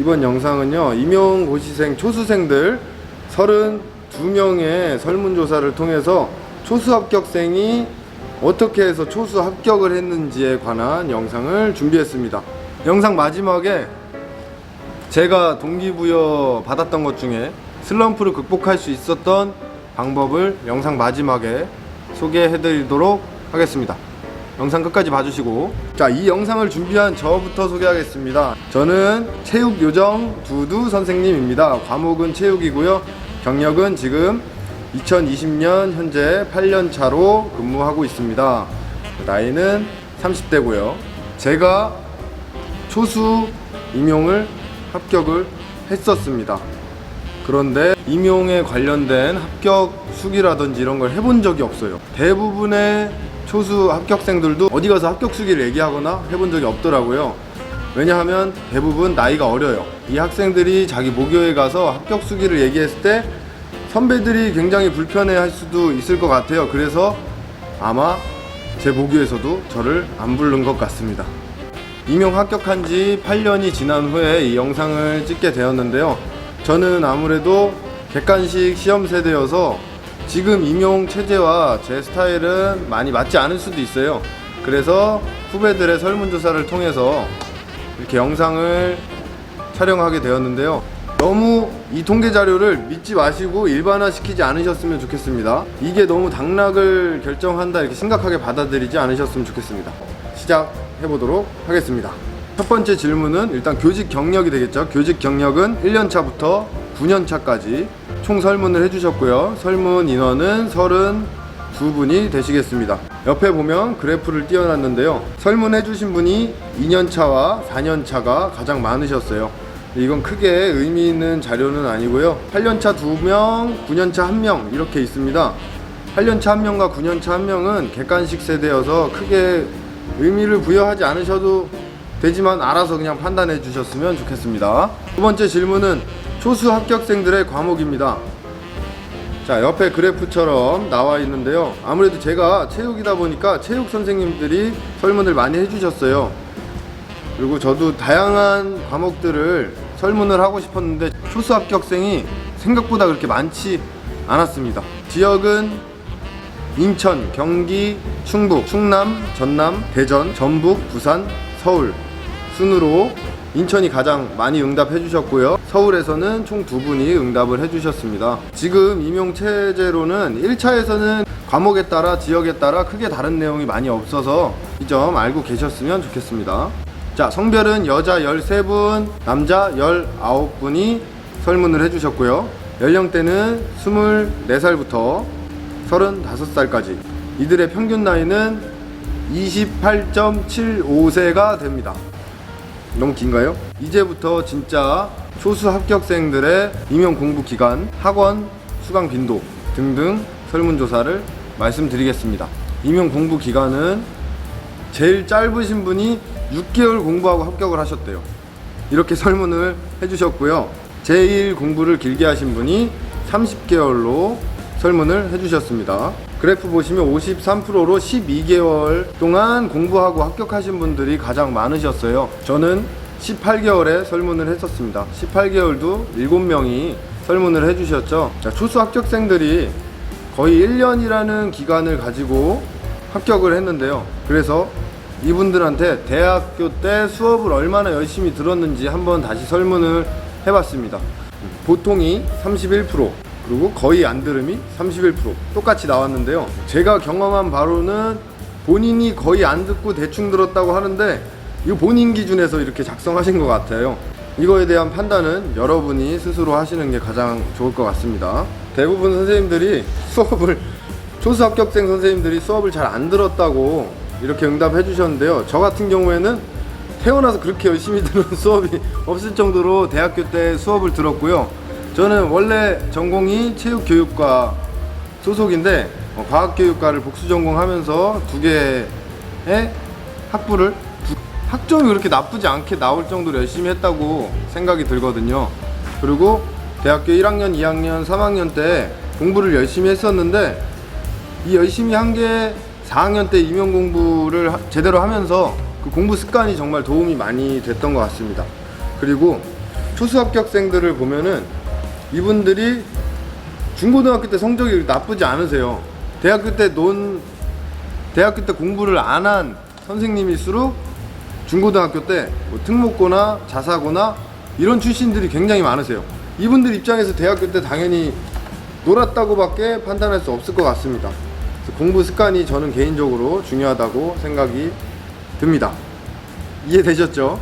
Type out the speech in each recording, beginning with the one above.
이번 영상은요, 임용고시생 초수생들 32명의 설문조사를 통해서 초수 합격생이 어떻게 해서 초수 합격을 했는지에 관한 영상을 준비했습니다. 영상 마지막에 제가 동기부여 받았던 것 중에 슬럼프를 극복할 수 있었던 방법을 영상 마지막에 소개해드리도록 하겠습니다. 영상 끝까지 봐주시고, 자, 이 영상을 준비한 저부터 소개하겠습니다. 저는 체육요정 두두 선생님입니다. 과목은 체육이고요. 경력은 지금 2020년 현재 8년차로 근무하고 있습니다. 나이는 30대고요. 제가 초수 임용을 합격을 했었습니다. 그런데 임용에 관련된 합격 수기라든지 이런 걸 해본 적이 없어요. 대부분의 초수 합격생들도 어디 가서 합격 수기를 얘기하거나 해본 적이 없더라고요. 왜냐하면 대부분 나이가 어려요. 이 학생들이 자기 모교에 가서 합격 수기를 얘기했을 때 선배들이 굉장히 불편해 할 수도 있을 것 같아요. 그래서 아마 제 모교에서도 저를 안 부른 것 같습니다. 임용 합격한 지 8년이 지난 후에 이 영상을 찍게 되었는데요. 저는 아무래도 객관식 시험 세대여서 지금 임용 체제와 제 스타일은 많이 맞지 않을 수도 있어요. 그래서 후배들의 설문조사를 통해서 이렇게 영상을 촬영하게 되었는데요. 너무 이 통계 자료를 믿지 마시고 일반화시키지 않으셨으면 좋겠습니다. 이게 너무 당락을 결정한다 이렇게 심각하게 받아들이지 않으셨으면 좋겠습니다. 시작해보도록 하겠습니다. 첫 번째 질문은 일단 교직 경력이 되겠죠. 교직 경력은 1년차부터 9년차까지 총 설문을 해주셨고요. 설문 인원은 32분이 되시겠습니다. 옆에 보면 그래프를 띄워놨는데요. 설문해주신 분이 2년차와 4년차가 가장 많으셨어요. 이건 크게 의미 있는 자료는 아니고요. 8년차 2명, 9년차 1명 이렇게 있습니다. 8년차 1명과 9년차 1명은 객관식 세대여서 크게 의미를 부여하지 않으셔도 되지만 알아서 그냥 판단해 주셨으면 좋겠습니다. 두 번째 질문은 초수 합격생들의 과목입니다. 자, 옆에 그래프처럼 나와 있는데요. 아무래도 제가 체육이다 보니까 체육 선생님들이 설문을 많이 해주셨어요. 그리고 저도 다양한 과목들을 설문을 하고 싶었는데 초수 합격생이 생각보다 그렇게 많지 않았습니다. 지역은 인천, 경기, 충북, 충남, 전남, 대전, 전북, 부산, 서울 순으로 인천이 가장 많이 응답해 주셨고요. 서울에서는 총 2분이 응답을 해 주셨습니다. 지금 임용 체제로는 1차에서는 과목에 따라 지역에 따라 크게 다른 내용이 많이 없어서 이 점 알고 계셨으면 좋겠습니다. 자, 성별은 여자 13분, 남자 19분이 설문을 해주셨고요. 연령대는 24살부터 35살까지. 이들의 평균 나이는 28.75세가 됩니다. 너무 긴가요? 이제부터 진짜 초수 합격생들의 임용 공부 기간, 학원 수강 빈도 등등 설문조사를 말씀드리겠습니다. 임용 공부 기간은 제일 짧으신 분이 6개월 공부하고 합격을 하셨대요. 이렇게 설문을 해주셨고요. 제일 공부를 길게 하신 분이 30개월로 설문을 해주셨습니다. 그래프 보시면 53%로 12개월 동안 공부하고 합격하신 분들이 가장 많으셨어요. 저는 18개월에 설문을 했었습니다. 18개월도 7명이 설문을 해주셨죠. 자, 초수 합격생들이 거의 1년이라는 기간을 가지고 합격을 했는데요. 그래서 이분들한테 대학교 때 수업을 얼마나 열심히 들었는지 한번 다시 설문을 해봤습니다. 보통이 31%, 그리고 거의 안 들음이 31% 똑같이 나왔는데요. 제가 경험한 바로는 본인이 거의 안 듣고 대충 들었다고 하는데 이거 본인 기준에서 이렇게 작성하신 것 같아요. 이거에 대한 판단은 여러분이 스스로 하시는 게 가장 좋을 것 같습니다. 대부분 선생님들이 초수 합격생 선생님들이 수업을 잘 안 들었다고 이렇게 응답해 주셨는데요. 저 같은 경우에는 태어나서 그렇게 열심히 들은 수업이 없을 정도로 대학교 때 수업을 들었고요. 저는 원래 전공이 체육교육과 소속인데 과학교육과를 복수 전공하면서 2개의 학부를 학점이 그렇게 나쁘지 않게 나올 정도로 열심히 했다고 생각이 들거든요. 그리고 대학교 1학년, 2학년, 3학년 때 공부를 열심히 했었는데 이 열심히 한 게 4학년 때 임용 공부를 제대로 하면서 그 공부 습관이 정말 도움이 많이 됐던 것 같습니다. 그리고 초수 합격생들을 보면은 이분들이 중고등학교 때 성적이 나쁘지 않으세요. 대학교 때 공부를 안 한 선생님일수록 중고등학교 때 뭐 특목고나 자사고나 이런 출신들이 굉장히 많으세요. 이분들 입장에서 대학교 때 당연히 놀았다고밖에 판단할 수 없을 것 같습니다. 그래서 공부 습관이 저는 개인적으로 중요하다고 생각이 듭니다. 이해되셨죠?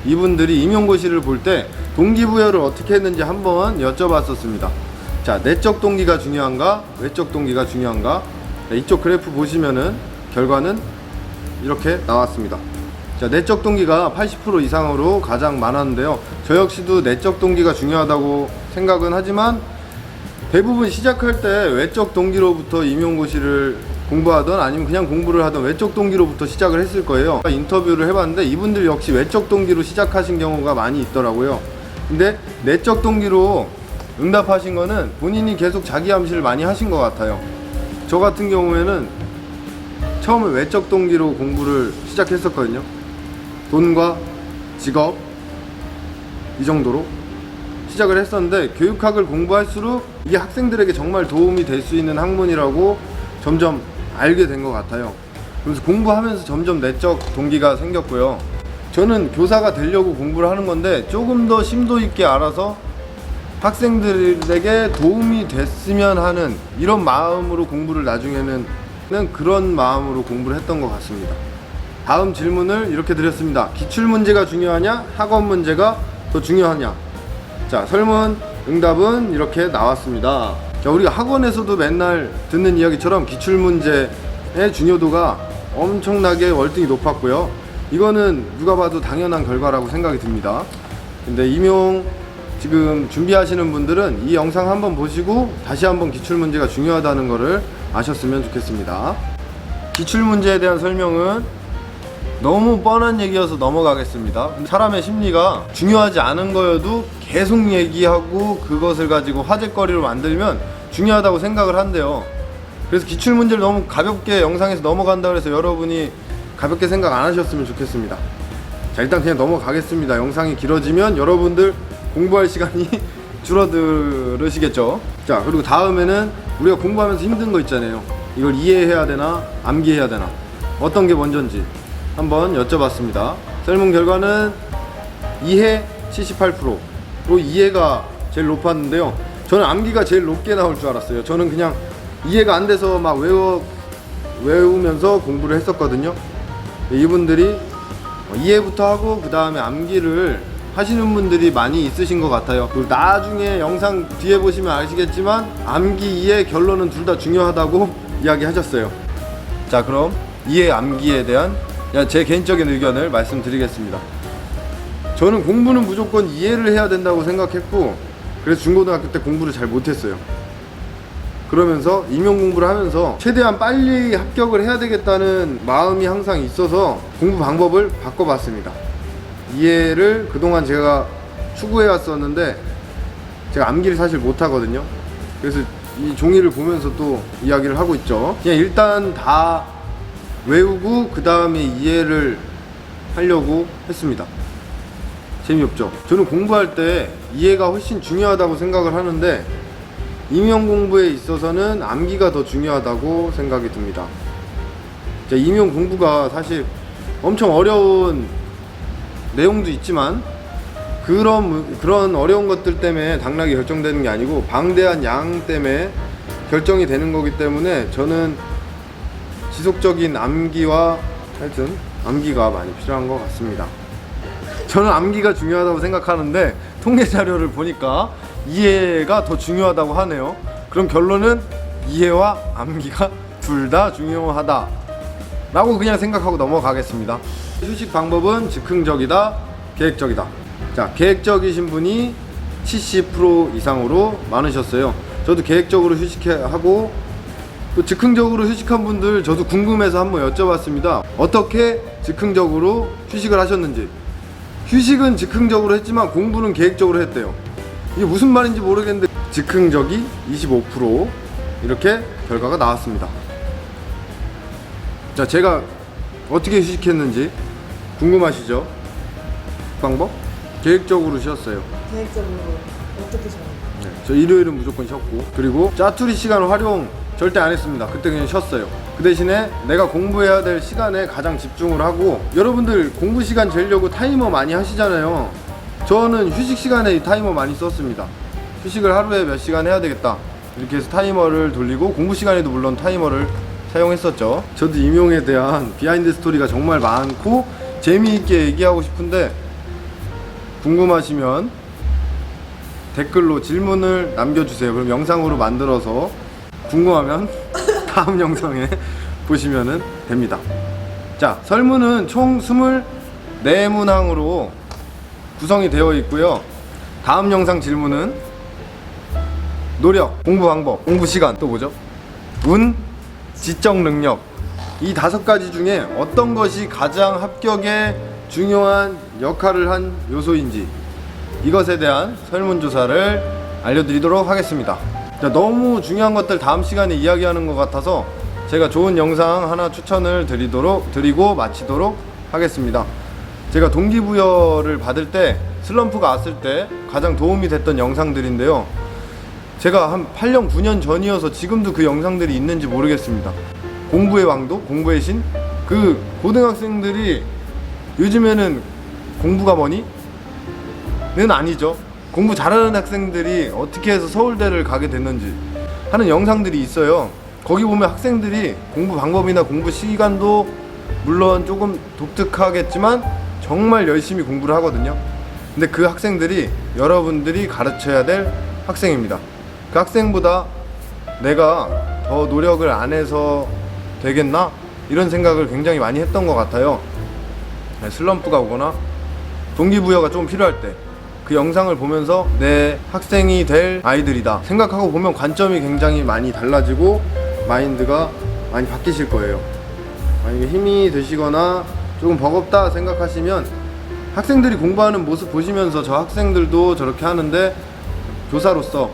이분들이 임용고시를 볼 때 동기부여를 어떻게 했는지 한번 여쭤봤었습니다. 자, 내적 동기가 중요한가? 외적 동기가 중요한가? 자, 이쪽 그래프 보시면은 결과는 이렇게 나왔습니다. 자, 내적 동기가 80% 이상으로 가장 많았는데요. 저 역시도 내적 동기가 중요하다고 생각은 하지만 대부분 시작할 때 외적 동기로부터 임용고시를 공부하던 아니면 그냥 공부를 하던 외적 동기로부터 시작을 했을 거예요. 인터뷰를 해봤는데 이분들 역시 외적 동기로 시작하신 경우가 많이 있더라고요. 근데 내적 동기로 응답하신 거는 본인이 계속 자기 암시를 많이 하신 것 같아요. 저 같은 경우에는 처음에 외적 동기로 공부를 시작했었거든요. 돈과 직업 이 정도로 시작을 했었는데 교육학을 공부할수록 이게 학생들에게 정말 도움이 될 수 있는 학문이라고 점점 알게 된 것 같아요. 그래서 공부하면서 점점 내적 동기가 생겼고요. 저는 교사가 되려고 공부를 하는 건데 조금 더 심도 있게 알아서 학생들에게 도움이 됐으면 하는 이런 마음으로 공부를 나중에는 그런 마음으로 공부를 했던 것 같습니다. 다음 질문을 이렇게 드렸습니다. 기출문제가 중요하냐? 학원 문제가 더 중요하냐? 자, 설문 응답은 이렇게 나왔습니다. 자, 우리가 학원에서도 맨날 듣는 이야기처럼 기출문제의 중요도가 엄청나게 월등히 높았고요. 이거는 누가 봐도 당연한 결과라고 생각이 듭니다. 근데 임용 지금 준비하시는 분들은 이 영상 한번 보시고 다시 한번 기출문제가 중요하다는 것을 아셨으면 좋겠습니다. 기출문제에 대한 설명은 너무 뻔한 얘기여서 넘어가겠습니다. 사람의 심리가 중요하지 않은 거여도 계속 얘기하고 그것을 가지고 화제거리로 만들면 중요하다고 생각을 한대요. 그래서 기출문제를 너무 가볍게 영상에서 넘어간다고 해서 여러분이 가볍게 생각 안 하셨으면 좋겠습니다. 자, 일단 그냥 넘어가겠습니다. 영상이 길어지면 여러분들 공부할 시간이 줄어들으시겠죠. 자, 그리고 다음에는 우리가 공부하면서 힘든 거 있잖아요. 이걸 이해해야 되나 암기해야 되나 어떤 게 먼저인지 한번 여쭤봤습니다. 설문 결과는 이해 78%로 이해가 제일 높았는데요. 저는 암기가 제일 높게 나올 줄 알았어요. 저는 그냥 이해가 안 돼서 막 외우면서 공부를 했었거든요. 이분들이 이해부터 하고 그 다음에 암기를 하시는 분들이 많이 있으신 것 같아요. 그리고 나중에 영상 뒤에 보시면 아시겠지만 암기, 이해, 결론은 둘 다 중요하다고 이야기하셨어요. 자, 그럼 이해, 암기에 대한 제 개인적인 의견을 말씀드리겠습니다. 저는 공부는 무조건 이해를 해야 된다고 생각했고 그래서 중고등학교 때 공부를 잘 못했어요. 그러면서 임용 공부를 하면서 최대한 빨리 합격을 해야 되겠다는 마음이 항상 있어서 공부 방법을 바꿔봤습니다. 이해를 그동안 제가 추구해 왔었는데 제가 암기를 사실 못하거든요. 그래서 이 종이를 보면서 또 이야기를 하고 있죠. 그냥 일단 다 외우고 그 다음에 이해를 하려고 했습니다. 재미없죠? 저는 공부할 때 이해가 훨씬 중요하다고 생각을 하는데 임용 공부에 있어서는 암기가 더 중요하다고 생각이 듭니다. 임용 공부가 사실 엄청 어려운 내용도 있지만 그런 어려운 것들 때문에 당락이 결정되는 게 아니고 방대한 양 때문에 결정이 되는 거기 때문에 저는 지속적인 암기와 하여튼 암기가 많이 필요한 것 같습니다. 저는 암기가 중요하다고 생각하는데 통계 자료를 보니까 이해가 더 중요하다고 하네요. 그럼 결론은 이해와 암기가 둘 다 중요하다 라고 그냥 생각하고 넘어가겠습니다. 휴식 방법은 즉흥적이다, 계획적이다. 자, 계획적이신 분이 70% 이상으로 많으셨어요. 저도 계획적으로 휴식하고 또 즉흥적으로 휴식한 분들 저도 궁금해서 한번 여쭤봤습니다. 어떻게 즉흥적으로 휴식을 하셨는지. 휴식은 즉흥적으로 했지만 공부는 계획적으로 했대요. 이게 무슨 말인지 모르겠는데 즉흥적이 25% 이렇게 결과가 나왔습니다. 자, 제가 어떻게 휴식했는지 궁금하시죠? 방법? 계획적으로 쉬었어요. 계획적으로 어떻게 정해요? 네, 저 일요일은 무조건 쉬었고, 그리고 짜투리 시간 활용 절대 안 했습니다. 그때 그냥 쉬었어요. 그 대신에 내가 공부해야 될 시간에 가장 집중을 하고, 여러분들 공부 시간 재려고 타이머 많이 하시잖아요. 저는 휴식 시간에 이 타이머 많이 썼습니다. 휴식을 하루에 몇 시간 해야 되겠다 이렇게 해서 타이머를 돌리고, 공부 시간에도 물론 타이머를 사용했었죠. 저도 임용에 대한 비하인드 스토리가 정말 많고 재미있게 얘기하고 싶은데, 궁금하시면 댓글로 질문을 남겨주세요. 그럼 영상으로 만들어서 궁금하면 다음 영상에 보시면 됩니다. 자, 설문은 총 24문항으로 구성이 되어 있고요. 다음 영상 질문은 노력, 공부 방법, 공부 시간, 또 뭐죠? 운, 지적 능력, 이 5가지 중에 어떤 것이 가장 합격에 중요한 역할을 한 요소인지, 이것에 대한 설문조사를 알려드리도록 하겠습니다. 자, 너무 중요한 것들 다음 시간에 이야기하는 것 같아서 제가 좋은 영상 하나 추천을 드리고 마치도록 하겠습니다. 제가 동기부여를 받을 때, 슬럼프가 왔을 때 가장 도움이 됐던 영상들인데요, 제가 한 8년 9년 전이어서 지금도 그 영상들이 있는지 모르겠습니다. 공부의 왕도, 공부의 신, 그 고등학생들이 요즘에는 공부가 뭐니? 는 아니죠. 공부 잘하는 학생들이 어떻게 해서 서울대를 가게 됐는지 하는 영상들이 있어요. 거기 보면 학생들이 공부 방법이나 공부 시간도 물론 조금 독특하겠지만 정말 열심히 공부를 하거든요. 근데 그 학생들이 여러분들이 가르쳐야 될 학생입니다. 그 학생보다 내가 더 노력을 안 해서 되겠나? 이런 생각을 굉장히 많이 했던 것 같아요. 슬럼프가 오거나 동기부여가 좀 필요할 때 그 영상을 보면서 내 학생이 될 아이들이다 생각하고 보면 관점이 굉장히 많이 달라지고 마인드가 많이 바뀌실 거예요. 만약에 힘이 되시거나 조금 버겁다 생각하시면 학생들이 공부하는 모습 보시면서 저 학생들도 저렇게 하는데 교사로서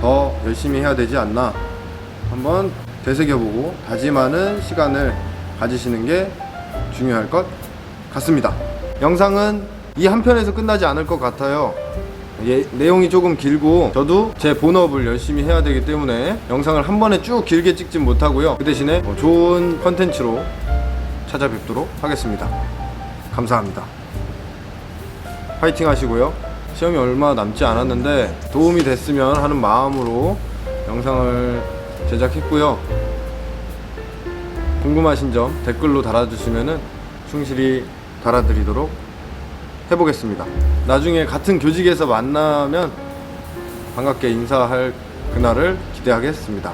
더 열심히 해야 되지 않나 한번 되새겨보고 다짐하는 시간을 가지시는 게 중요할 것 같습니다. 영상은 이 한 편에서 끝나지 않을 것 같아요. 내용이 조금 길고 저도 제 본업을 열심히 해야 되기 때문에 영상을 한 번에 쭉 길게 찍진 못하고요. 그 대신에 좋은 컨텐츠로 찾아뵙도록 하겠습니다. 감사합니다. 파이팅 하시고요. 시험이 얼마 남지 않았는데 도움이 됐으면 하는 마음으로 영상을 제작했고요. 궁금하신 점 댓글로 달아주시면 충실히 달아드리도록 해보겠습니다. 나중에 같은 교직에서 만나면 반갑게 인사할 그날을 기대하겠습니다.